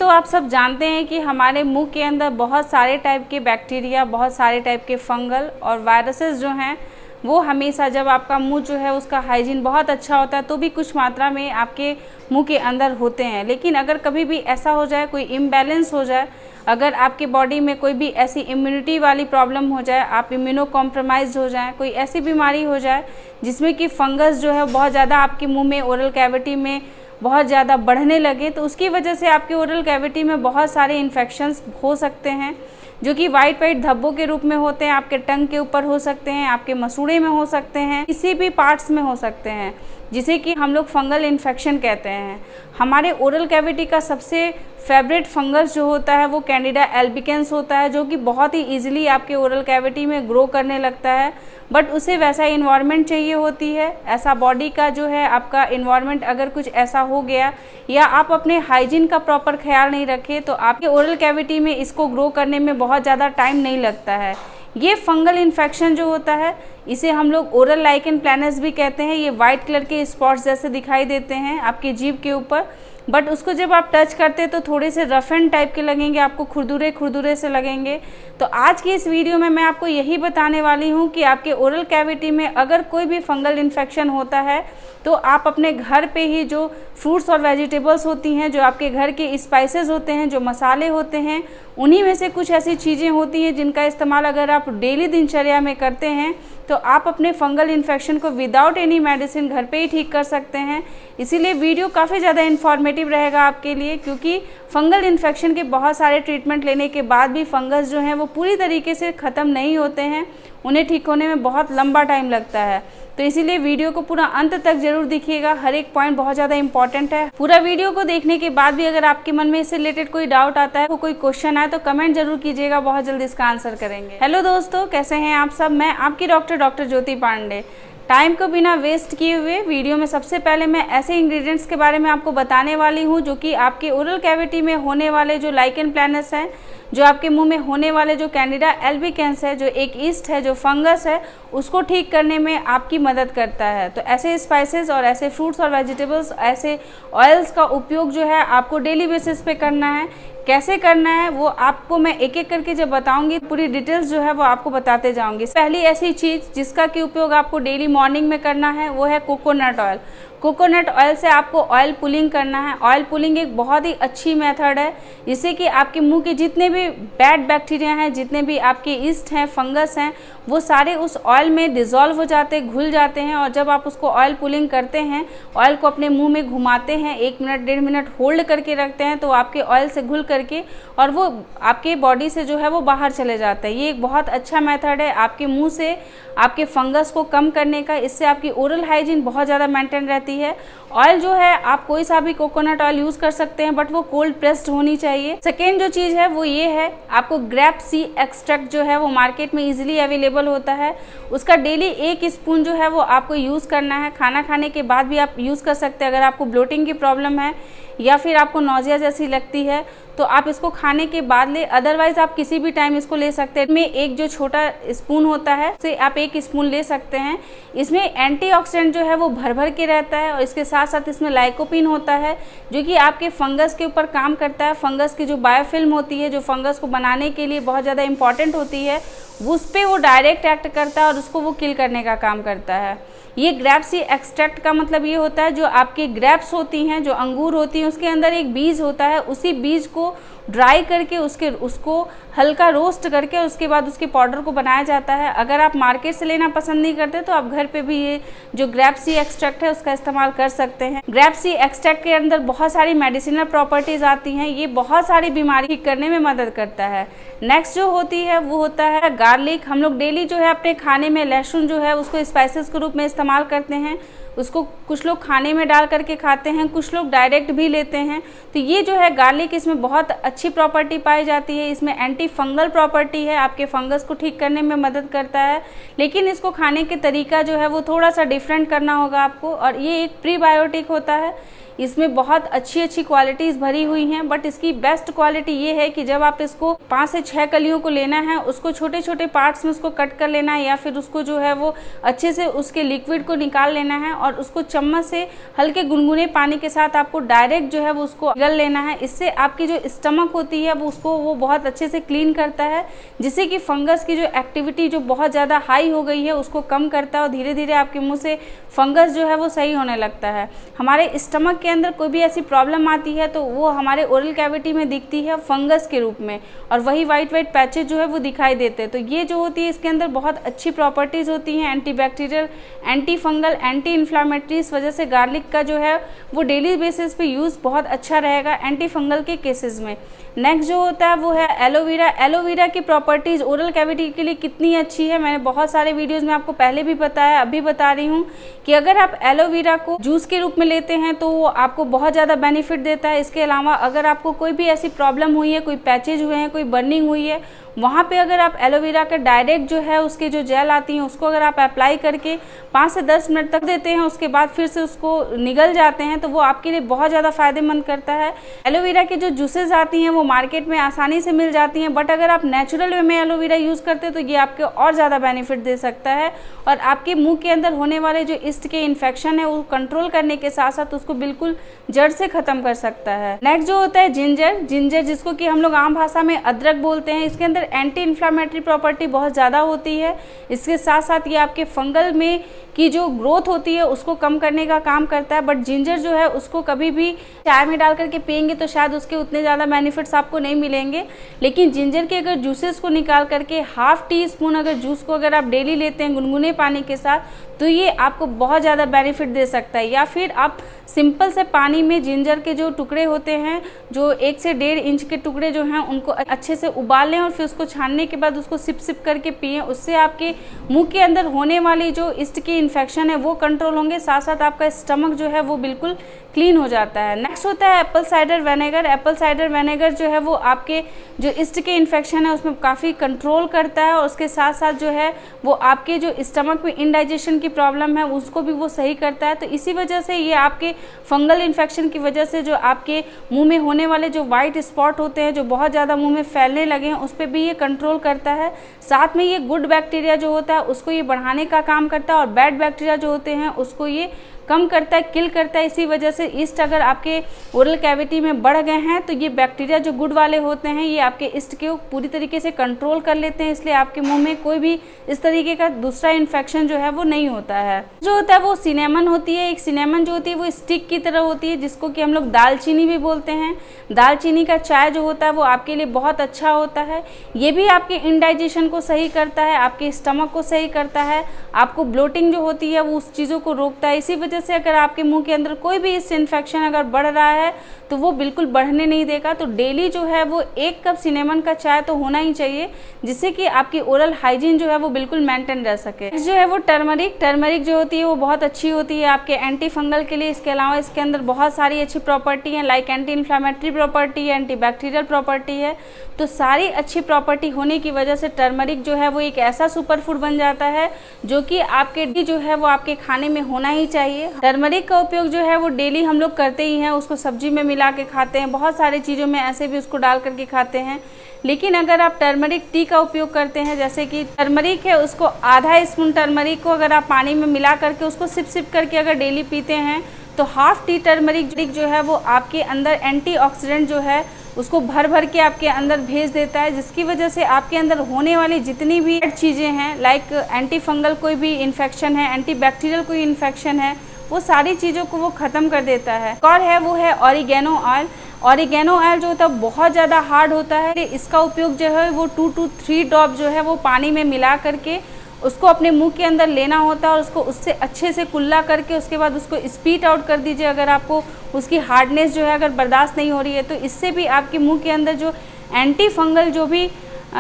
तो आप सब जानते हैं कि हमारे मुंह के अंदर बहुत सारे टाइप के बैक्टीरिया, बहुत सारे टाइप के फंगल और वायरसेस जो हैं वो हमेशा, जब आपका मुंह जो है उसका हाइजीन बहुत अच्छा होता है तो भी कुछ मात्रा में आपके मुंह के अंदर होते हैं। लेकिन अगर कभी भी ऐसा हो जाए, कोई इम्बैलेंस हो जाए, अगर आपके बॉडी में कोई भी ऐसी इम्यूनिटी वाली प्रॉब्लम हो जाए, आप इम्यूनो कॉम्प्रोमाइज़ हो जाए, कोई ऐसी बीमारी हो जाए जिसमें कि फंगस जो है बहुत ज़्यादा आपके मुंह में, ओरल कैविटी में बहुत ज़्यादा बढ़ने लगे, तो उसकी वजह से आपके ओरल कैविटी में बहुत सारे इन्फेक्शंस हो सकते हैं जो कि वाइट धब्बों के रूप में होते हैं। आपके टंग के ऊपर हो सकते हैं, आपके मसूड़े में हो सकते हैं, किसी भी पार्ट्स में हो सकते हैं, जिसे कि हम लोग फंगल इन्फेक्शन कहते हैं। हमारे ओरल कैविटी का सबसे फेवरेट फंगस जो होता है वो कैंडिडा एल्बिकेंस होता है, जो कि बहुत ही ईजिली आपके ओरल कैविटी में ग्रो करने लगता है। बट उसे वैसा इन्वायरमेंट चाहिए होती है, ऐसा बॉडी का जो है आपका इन्वायरमेंट अगर कुछ ऐसा हो गया या आप अपने हाइजीन का प्रॉपर ख्याल नहीं रखें तो आपके ओरल कैविटी में इसको ग्रो करने में बहुत ज़्यादा टाइम नहीं लगता है। ये फंगल इन्फेक्शन जो होता है इसे हम लोग ओरल लाइकेन प्लैनस भी कहते हैं। ये वाइट कलर के स्पॉट्स जैसे दिखाई देते हैं आपकी जीभ के ऊपर, बट उसको जब आप टच करते हैं तो थोड़े से रफ एंड टाइप के लगेंगे, आपको खुरदुरे खुरदुरे से लगेंगे। तो आज की इस वीडियो में मैं आपको यही बताने वाली हूँ कि आपके ओरल कैविटी में अगर कोई भी फंगल इन्फेक्शन होता है तो आप अपने घर पे ही जो फ्रूट्स और वेजिटेबल्स होती हैं, जो आपके घर के स्पाइसेस होते हैं, जो मसाले होते हैं, उन्हीं में से कुछ ऐसी चीज़ें होती हैं जिनका इस्तेमाल अगर आप डेली दिनचर्या में करते हैं तो आप अपने फंगल इन्फेक्शन को विदाउट एनी मेडिसिन घर पे ही ठीक कर सकते हैं। इसीलिए वीडियो काफ़ी ज़्यादा इन्फॉर्मेटिव रहेगा आपके लिए, क्योंकि फंगल इन्फेक्शन के बहुत सारे ट्रीटमेंट लेने के बाद भी फंगस जो हैं वो पूरी तरीके से ख़त्म नहीं होते हैं, उन्हें ठीक होने में बहुत लंबा टाइम लगता है। तो इसीलिए वीडियो को पूरा अंत तक जरूर देखिएगा, हर एक पॉइंट बहुत ज़्यादा इंपॉर्टेंट है। पूरा वीडियो को देखने के बाद भी अगर आपके मन में इससे रिलेटेड कोई डाउट आता है, कोई क्वेश्चन आए तो कमेंट जरूर कीजिएगा, बहुत जल्दी इसका आंसर करेंगे। हेलो दोस्तों, कैसे हैं आप सब? मैं आपकी डॉक्टर ज्योति पांडे। टाइम को बिना वेस्ट किए हुए वीडियो में सबसे पहले मैं ऐसे इंग्रेडिएंट्स के बारे में आपको बताने वाली हूँ जो कि आपके ओरल कैविटी में होने वाले जो लाइकेन प्लैनस हैं, जो आपके मुंह में होने वाले जो कैंडिडा एल्बिकेंस है, जो एक ईस्ट है, जो फंगस है, उसको ठीक करने में आपकी मदद करता है। तो ऐसे स्पाइसेस और ऐसे फ्रूट्स और वेजिटेबल्स, ऐसे ऑयल्स का उपयोग जो है आपको डेली बेसिस पे करना है। कैसे करना है वो आपको मैं एक एक करके जब बताऊंगी, पूरी डिटेल्स जो है वो आपको बताते जाऊंगी। पहली ऐसी चीज़ जिसका कि उपयोग आपको डेली मॉर्निंग में करना है वो है कोकोनट ऑयल। कोकोनट ऑयल से आपको ऑयल पुलिंग करना है। ऑयल पुलिंग एक बहुत ही अच्छी मेथड है जिससे कि आपके मुंह के जितने भी बैड बैक्टीरिया हैं, जितने भी आपके ईस्ट हैं, फंगस हैं, वो सारे उस ऑयल में डिज़ोल्व हो जाते, घुल जाते हैं। और जब आप उसको ऑयल पुलिंग करते हैं, ऑयल को अपने मुंह में घुमाते हैं, 1 मिनट 1.5 मिनट होल्ड करके रखते हैं, तो आपके ऑयल से घुल करके और वो आपके बॉडी से जो है वो बाहर चले जाता है। ये एक बहुत अच्छा मेथड है आपके मुंह से आपके फंगस को कम करने का। इससे आपकी ओरल हाइजीन बहुत ज़्यादा मेंटेन रहती है। ऑयल जो है आप कोई सा भी कोकोनट ऑयल यूज़ कर सकते हैं, बट वो कोल्ड प्रेस्ड होनी चाहिए। सेकेंड जो चीज़ है वो ये है, आपको ग्रेप सी एक्सट्रैक्ट जो है वो मार्केट में इजीली अवेलेबल होता है। उसका डेली 1 स्पून जो है वो आपको यूज़ करना है। खाना खाने के बाद भी आप यूज़ कर सकते हैं। अगर आपको ब्लोटिंग की प्रॉब्लम है या फिर आपको नौजिया जैसी लगती है तो आप इसको खाने के बाद ले, अदरवाइज आप किसी भी टाइम इसको ले सकते हैं। इसमें एक जो छोटा स्पून होता है उसे आप 1 स्पून ले सकते हैं। इसमें एंटीऑक्सीडेंट जो है वो भर भर के रहता है और इसके साथ साथ इसमें लाइकोपिन होता है जो कि आपके फंगस के ऊपर काम करता है। फंगस की जो बायोफिल्म होती है, जो फंगस को बनाने के लिए बहुत ज़्यादा इंपॉर्टेंट होती है, उस पर वो डायरेक्ट एक्ट करता है और उसको वो किल करने का काम करता है। ये ग्रेप सी एक्सट्रैक्ट का मतलब ये होता है, जो आपके ग्रेप्स होती हैं, जो अंगूर होती हैं, उसके अंदर एक बीज होता है, उसी बीज को ड्राई करके उसको हल्का रोस्ट करके उसके बाद उसके पाउडर को बनाया जाता है। अगर आप मार्केट से लेना पसंद नहीं करते तो आप घर पे भी ये जो ग्रेप सी एक्सट्रैक्ट है उसका इस्तेमाल कर सकते हैं। ग्रेप सी एक्सट्रैक्ट के अंदर बहुत सारी मेडिसिनल प्रॉपर्टीज आती हैं। ये बहुत सारी बीमारी ठीक करने में मदद करता है। नेक्स्ट जो होती है वो होता है गार्लिक। हम लोग डेली जो है अपने खाने में लहसुन जो है उसको स्पाइसेस के रूप में इस्तेमाल करते हैं। उसको कुछ लोग खाने में डाल करके खाते हैं, कुछ लोग डायरेक्ट भी लेते हैं। तो ये जो है गार्लिक, इसमें बहुत अच्छी प्रॉपर्टी पाई जाती है। इसमें एंटी फंगल प्रॉपर्टी है, आपके फंगस को ठीक करने में मदद करता है। लेकिन इसको खाने के तरीका जो है वो थोड़ा सा डिफरेंट करना होगा आपको। और ये एक प्रीबायोटिक होता है। इसमें बहुत अच्छी क्वालिटीज़ भरी हुई हैं। बट इसकी बेस्ट क्वालिटी ये है कि जब आप इसको 5 से 6 कलियों को लेना है, उसको छोटे छोटे पार्ट्स में उसको कट कर लेना है, या फिर उसको जो है वो अच्छे से उसके लिक्विड को निकाल लेना है और उसको चम्मच से हल्के गुनगुने पानी के साथ आपको डायरेक्ट जो है वो उसको गल लेना है। इससे आपकी जो स्टमक होती है वो बहुत अच्छे से क्लीन करता है, जिससे कि फंगस की जो एक्टिविटी जो बहुत ज़्यादा हाई हो गई है उसको कम करता है और धीरे धीरे आपके मुंह से फंगस जो है वो सही होने लगता है। हमारे स्टमक के अंदर कोई भी ऐसी प्रॉब्लम आती है तो वो हमारे ओरल कैविटी में दिखती है फंगस के रूप में, और वही वाइट पैचेज जो है वो दिखाई देते हैं। तो ये जो होती है इसके अंदर बहुत अच्छी प्रॉपर्टीज़ होती हैं, antibacterial, anti fungal, anti inflammatory. इस वजह से गार्लिक का जो है वो डेली बेसिस पे यूज़ बहुत अच्छा रहेगा एंटी फंगल के केसेस में। नेक्स्ट जो होता है वो है एलोवेरा। एलोवेरा की प्रॉपर्टीज़ ओरल कैविटी के लिए कितनी अच्छी है मैंने बहुत सारे वीडियोस में आपको पहले भी बताया, अभी बता रही हूँ कि अगर आप एलोवेरा को जूस के रूप में लेते हैं तो वो आपको बहुत ज़्यादा बेनिफिट देता है। इसके अलावा अगर आपको कोई भी ऐसी प्रॉब्लम हुई है, कोई पैचेज हुए हैं, कोई बर्निंग हुई है, वहाँ पे अगर आप एलोवेरा का डायरेक्ट जो है उसके जो जेल आती हैं उसको अगर आप अप्लाई करके 5 से 10 मिनट तक देते हैं, उसके बाद फिर से उसको निगल जाते हैं, तो वो आपके लिए बहुत ज़्यादा फायदेमंद करता है। एलोवेरा की जो जूसेस आती हैं वो मार्केट में आसानी से मिल जाती हैं, बट अगर आप नेचुरल वे में एलोवेरा यूज़ करते हैं तो ये आपके और ज़्यादा बेनिफिट दे सकता है और आपके मुँह के अंदर होने वाले जो ईस्ट के इन्फेक्शन है वो कंट्रोल करने के साथ साथ उसको बिल्कुल जड़ से ख़त्म कर सकता है। नेक्स्ट जो होता है जिंजर, जिसको कि हम लोग आम भाषा में अदरक बोलते हैं। इसके अंदर एंटी इन्फ्लामेटरी प्रॉपर्टी बहुत ज़्यादा होती है। इसके साथ साथ ये आपके फंगल में की जो ग्रोथ होती है उसको कम करने का काम करता है। बट जिंजर जो है उसको कभी भी चाय में डाल करके पियेंगे तो शायद उसके उतने ज़्यादा बेनिफिट्स आपको नहीं मिलेंगे, लेकिन जिंजर के अगर जूसेस को निकाल करके ½ टीस्पून अगर जूस को अगर आप डेली लेते हैं गुनगुने पानी के साथ तो ये आपको बहुत ज़्यादा बेनिफिट दे सकता है। या फिर आप सिंपल से पानी में जिंजर के जो टुकड़े होते हैं, जो 1 से 1.5 इंच के टुकड़े जो हैं उनको अच्छे से उबाल लें और फिर उसको छानने के बाद उसको सिप करके पिएं। उससे आपके मुंह के अंदर होने वाली जो ईस्ट की इन्फेक्शन है वो कंट्रोल होंगे, साथ साथ आपका स्टमक जो है वो बिल्कुल क्लीन हो जाता है। नेक्स्ट होता है Apple cider vinegar. Apple cider vinegar जो है वो आपके जो ईस्ट के इन्फेक्शन है उसमें काफ़ी कंट्रोल करता है और उसके साथ साथ जो है वो आपके जो स्टमक में इंडाइजेशन की प्रॉब्लम है उसको भी वो सही करता है। तो इसी वजह से ये आपके फंगल इन्फेक्शन की वजह से जो आपके मुंह में होने वाले जो वाइट स्पॉट होते हैं जो बहुत ज़्यादा मुंह में फैलने लगे हैं उस पर भी ये कंट्रोल करता है। साथ में ये गुड बैक्टीरिया जो होता है उसको ये बढ़ाने का काम करता है और बैड बैक्टीरिया जो होते हैं उसको ये कम करता है, किल करता है। इसी वजह से ईस्ट अगर आपके ओरल कैविटी में बढ़ गए हैं तो ये बैक्टीरिया जो गुड वाले होते हैं ये आपके ईस्ट को पूरी तरीके से कंट्रोल कर लेते हैं, इसलिए आपके मुंह में कोई भी इस तरीके का दूसरा इन्फेक्शन जो है वो नहीं होता है। जो होता है वो सिनेमन होती है। एक सिनेमन जो होती है वो स्टिक की तरह होती है जिसको कि हम लोग दालचीनी भी बोलते हैं। दालचीनी का चाय जो होता है वो आपके लिए बहुत अच्छा होता है। ये भी आपके इंडाइजेशन को सही करता है, आपके स्टमक को सही करता है, आपको ब्लोटिंग जो होती है वो उस चीज़ों को रोकता है। इसी वजह से अगर आपके मुंह के अंदर कोई भी इस इन्फेक्शन अगर बढ़ रहा है तो वो बिल्कुल बढ़ने नहीं देगा। तो डेली जो है वो 1 कप सिनेमन का चाय तो होना ही चाहिए जिससे कि आपकी ओरल हाइजीन जो है वो बिल्कुल मेंटेन रह सके। जो है वो टर्मरिक जो होती है वो बहुत अच्छी होती है आपके एंटी फंगल के लिए। इसके अलावा इसके अंदर बहुत सारी अच्छी प्रॉपर्टी हैं, लाइक एंटी इन्फ्लामेटरी प्रॉपर्टी है, एंटी बैक्टीरियल प्रॉपर्टी है। तो सारी अच्छी प्रॉपर्टी होने की वजह से टर्मरिक जो है वो एक ऐसा सुपर फूड बन जाता है जो कि आपके जो है वो आपके खाने में होना ही चाहिए। टर्मरिक का उपयोग जो है वो डेली हम लोग करते ही हैं, उसको सब्जी में मिला के खाते हैं, बहुत सारी चीज़ों में ऐसे भी उसको डाल करके खाते हैं। लेकिन अगर आप टर्मरिक टी का उपयोग करते हैं, जैसे कि टर्मरिक है उसको ½ स्पून टर्मरिक को अगर आप पानी में मिला करके उसको सिप करके अगर डेली पीते हैं तो ½ टी टर्मरिक जो है वो आपके अंदर एंटीऑक्सीडेंट जो है उसको भर के आपके अंदर भेज देता है, जिसकी वजह से आपके अंदर होने वाली जितनी भी चीज़ें हैं, लाइक एंटी फंगल कोई भी इन्फेक्शन है, एंटी बैक्टीरियल कोई इन्फेक्शन है, वो सारी चीज़ों को वो ख़त्म कर देता है। और है वो है ऑरिगेनो ऑयल। ऑरिगेनो ऑयल जो होता है बहुत ज़्यादा हार्ड होता है। इसका उपयोग जो है वो 2 to 3 ड्रॉप जो है वो पानी में मिला करके उसको अपने मुंह के अंदर लेना होता है और उसको उससे अच्छे से कुल्ला करके उसके बाद उसको स्पीट आउट कर दीजिए। अगर आपको उसकी हार्डनेस जो है अगर बर्दाश्त नहीं हो रही है तो इससे भी आपके मुंह के अंदर जो एंटी फंगल जो भी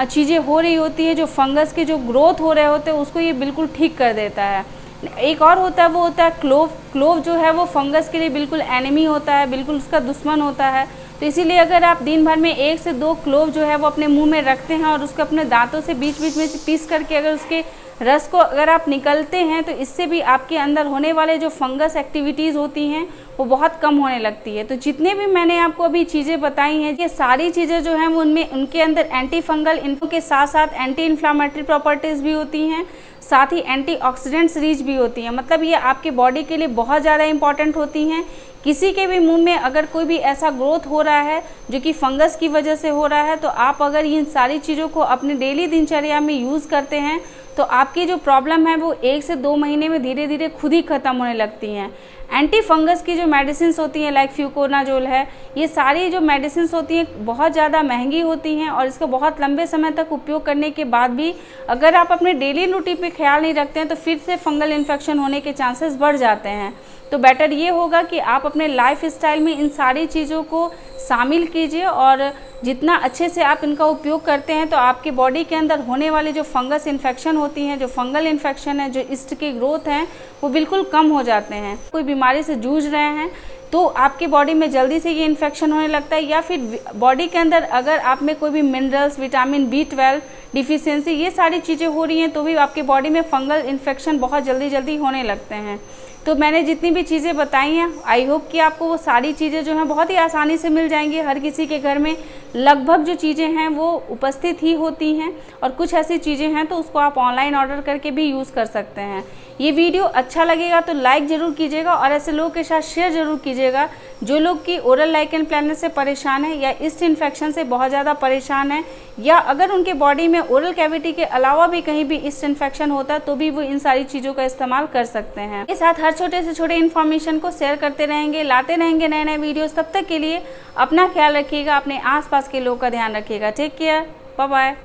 चीज़ें हो रही होती है, जो फंगस के जो ग्रोथ हो रहे होते हैं उसको ये बिल्कुल ठीक कर देता है। एक और होता है वो होता है क्लोव। क्लोव जो है वो फंगस के लिए बिल्कुल एनिमी होता है, बिल्कुल उसका दुश्मन होता है। तो इसीलिए अगर आप दिन भर में 1 से 2 क्लोव जो है वो अपने मुंह में रखते हैं और उसको अपने दांतों से बीच में से पीस करके अगर उसके रस को अगर आप निकलते हैं तो इससे भी आपके अंदर होने वाले जो फंगस एक्टिविटीज़ होती हैं वो बहुत कम होने लगती है। तो जितने भी मैंने आपको अभी चीज़ें बताई हैं, ये सारी चीज़ें जो हैं वो उनमें उनके अंदर एंटी फंगल इनको के साथ साथ एंटी इन्फ्लामेटरी प्रॉपर्टीज़ भी होती हैं, साथ ही एंटीऑक्सीडेंट्स रिच भी होती हैं। मतलब ये आपके बॉडी के लिए बहुत ज़्यादा इंपॉर्टेंट होती हैं। किसी के भी मुंह में अगर कोई भी ऐसा ग्रोथ हो रहा है जो कि फंगस की वजह से हो रहा है, तो आप अगर इन सारी चीज़ों को अपने डेली दिनचर्या में यूज़ करते हैं तो आपकी जो प्रॉब्लम है वो 1 से 2 महीने में धीरे धीरे खुद ही ख़त्म होने लगती हैं। एंटी फंगस की जो मेडिसिन होती हैं लाइक फ्यूकोनाजोल है, ये सारी जो मेडिसिन होती हैं बहुत ज़्यादा महंगी होती हैं और इसको बहुत लंबे समय तक उपयोग करने के बाद भी अगर आप अपने डेली रूटीन पे ख्याल नहीं रखते हैं तो फिर से फंगल इन्फेक्शन होने के चांसेस बढ़ जाते हैं। तो बेटर ये होगा कि आप अपने लाइफ स्टाइल में इन सारी चीज़ों को शामिल कीजिए और जितना अच्छे से आप इनका उपयोग करते हैं तो आपके बॉडी के अंदर होने वाले जो फंगस इन्फेक्शन होती हैं, जो फंगल इन्फेक्शन है, जो ईस्ट की ग्रोथ हैं, वो बिल्कुल कम हो जाते हैं। कोई बीमारी से जूझ रहे हैं तो आपकी बॉडी में जल्दी से ये इन्फेक्शन होने लगता है, या फिर बॉडी के अंदर अगर आप में कोई भी मिनरल्स, विटामिन B12 डिफिशियंसी, ये सारी चीज़ें हो रही हैं तो भी आपकी बॉडी में फंगल इन्फेक्शन बहुत जल्दी होने लगते हैं। तो मैंने जितनी भी चीज़ें बताई हैं, आई होप कि आपको वो सारी चीज़ें जो हैं बहुत ही आसानी से मिल जाएंगी। हर किसी के घर में लगभग जो चीज़ें हैं वो उपस्थित ही होती हैं, और कुछ ऐसी चीज़ें हैं तो उसको आप ऑनलाइन ऑर्डर करके भी यूज़ कर सकते हैं। ये वीडियो अच्छा लगेगा तो लाइक ज़रूर कीजिएगा और ऐसे लोगों के साथ शेयर ज़रूर कीजिएगा जो लोग कि ओरल लाइकन प्लैनेट से परेशान है या ईस्ट इन्फेक्शन से बहुत ज़्यादा परेशान है, या अगर उनके बॉडी में ओरल कैविटी के अलावा भी कहीं भी ईस्ट इन्फेक्शन होता है तो भी वो इन सारी चीज़ों का इस्तेमाल कर सकते हैं। इस साथ हर छोटे से छोटे इन्फॉर्मेशन को शेयर करते रहेंगे, लाते रहेंगे नए नए वीडियोस। तब तक के लिए अपना ख्याल रखिएगा, अपने आसपास के लोगों का ध्यान रखिएगा। Take care, bye bye.